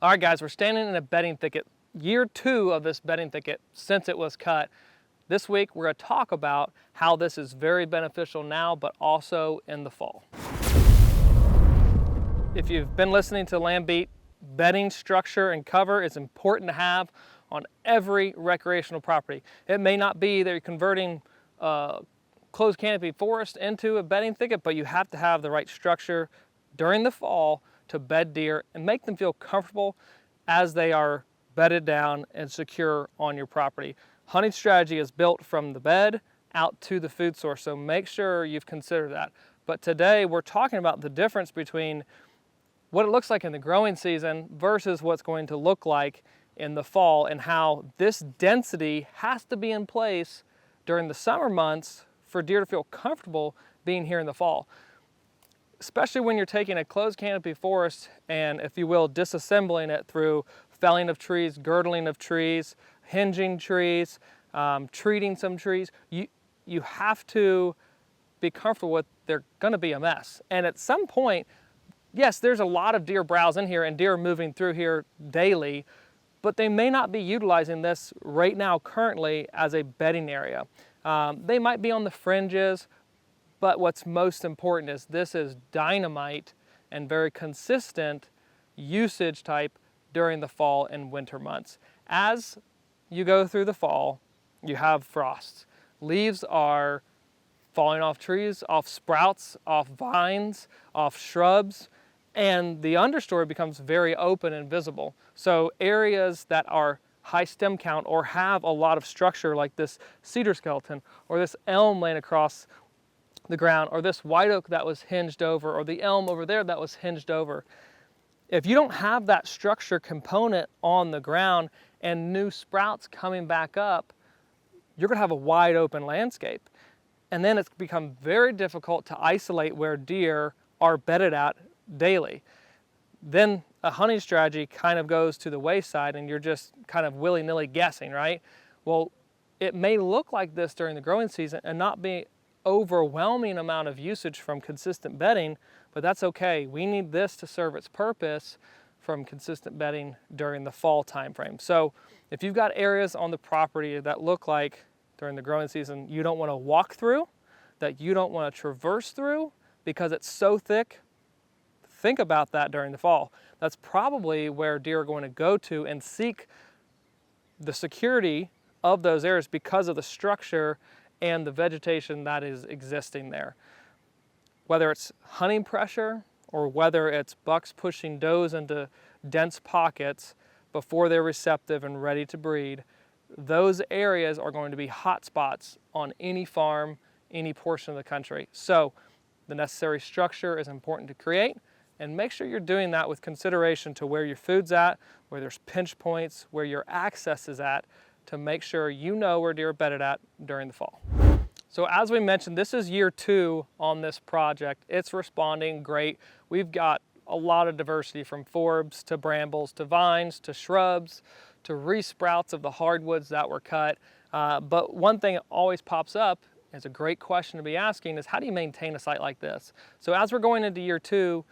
All right, guys, we're standing in a bedding thicket, year 2 of this bedding thicket since it was cut. This week, we're going to talk about how this is very beneficial now, but also in the fall. If you've been listening to Land Beat, bedding structure and cover is important to have on every recreational property. It may not be that you're converting closed canopy forest into a bedding thicket, but you have to have the right structure during the fall to bed deer and make them feel comfortable as they are bedded down and secure on your property. Hunting strategy is built from the bed out to the food source, so make sure you've considered that. But today we're talking about the difference between what it looks like in the growing season versus what's going to look like in the fall, and how this density has to be in place during the summer months for deer to feel comfortable being here in the fall. Especially when you're taking a closed canopy forest and, if you will, disassembling it through felling of trees, girdling of trees, hinging trees, treating some trees. You have to be comfortable with they're going to be a mess. And at some point, yes, there's a lot of deer browse in here and deer are moving through here daily, but they may not be utilizing this right now currently as a bedding area. They might be on the fringes, but what's most important is this is dynamite and very consistent usage type during the fall and winter months. As you go through the fall, you have frosts. Leaves are falling off trees, off sprouts, off vines, off shrubs, and the understory becomes very open and visible. So areas that are high stem count or have a lot of structure, like this cedar skeleton or this elm laying across the ground, or this white oak that was hinged over, or the elm over there that was hinged over. If you don't have that structure component on the ground and new sprouts coming back up, you're gonna have a wide open landscape. And then it's become very difficult to isolate where deer are bedded at daily. Then a hunting strategy kind of goes to the wayside and you're just kind of willy-nilly guessing, right? Well, it may look like this during the growing season and not be overwhelming amount of usage from consistent bedding, but that's okay. We need this to serve its purpose from consistent bedding during the fall time frame. So if you've got areas on the property that look like during the growing season you don't want to walk through, that you don't want to traverse through because it's so thick, think about that during the fall. That's probably where deer are going to go to and seek the security of those areas because of the structure and the vegetation that is existing there. Whether it's hunting pressure or whether it's bucks pushing does into dense pockets before they're receptive and ready to breed, those areas are going to be hot spots on any farm, any portion of the country. So the necessary structure is important to create, and make sure you're doing that with consideration to where your food's at, where there's pinch points, where your access is at, to make sure you know where deer are bedded at during the fall. So as we mentioned, this is year 2 on this project. It's responding great. We've got a lot of diversity, from forbs to brambles to vines to shrubs to resprouts of the hardwoods that were cut. But one thing that always pops up, is a great question to be asking, is how do you maintain a site like this? So as we're going into year 2,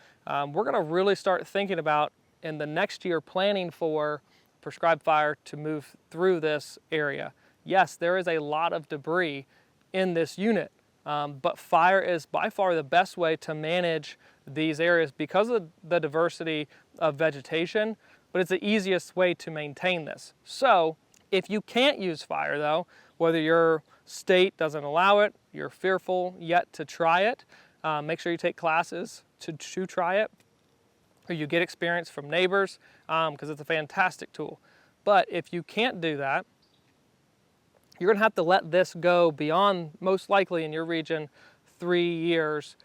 we're gonna really start thinking about, in the next year, planning for prescribed fire to move through this area. Yes, there is a lot of debris in this unit, but fire is by far the best way to manage these areas because of the diversity of vegetation, but it's the easiest way to maintain this. So if you can't use fire though, whether your state doesn't allow it, you're fearful yet to try it, make sure you take classes to try it, or you get experience from neighbors, because it's a fantastic tool. But if you can't do that, you're gonna have to let this go beyond, most likely in your region, 3 years,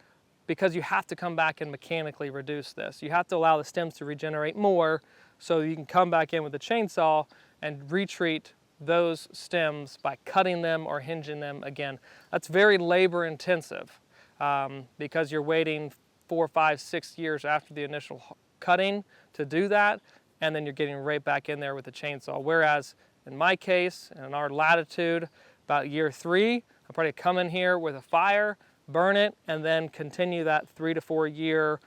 because you have to come back and mechanically reduce this. You have to allow the stems to regenerate more so you can come back in with a chainsaw and retreat those stems by cutting them or hinging them again. That's very labor intensive because you're waiting 4, 5, 6 years after the initial cutting to do that, and then you're getting right back in there with a chainsaw. Whereas in my case, in our latitude, about year 3, I'll probably come in here with a fire, burn it, and then continue that 3 to 4 year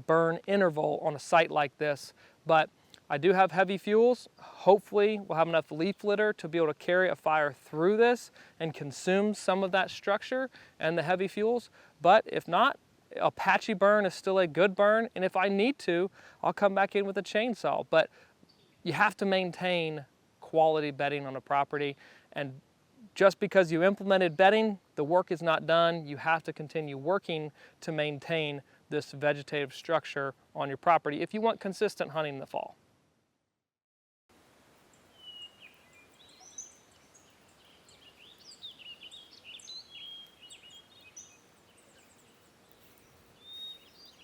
burn interval on a site like this. But I do have heavy fuels. Hopefully we'll have enough leaf litter to be able to carry a fire through this and consume some of that structure and the heavy fuels. But if not, a patchy burn is still a good burn. And if I need to, I'll come back in with a chainsaw. But you have to maintain quality bedding on a property. And just because you implemented bedding, the work is not done. You have to continue working to maintain this vegetative structure on your property if you want consistent hunting in the fall.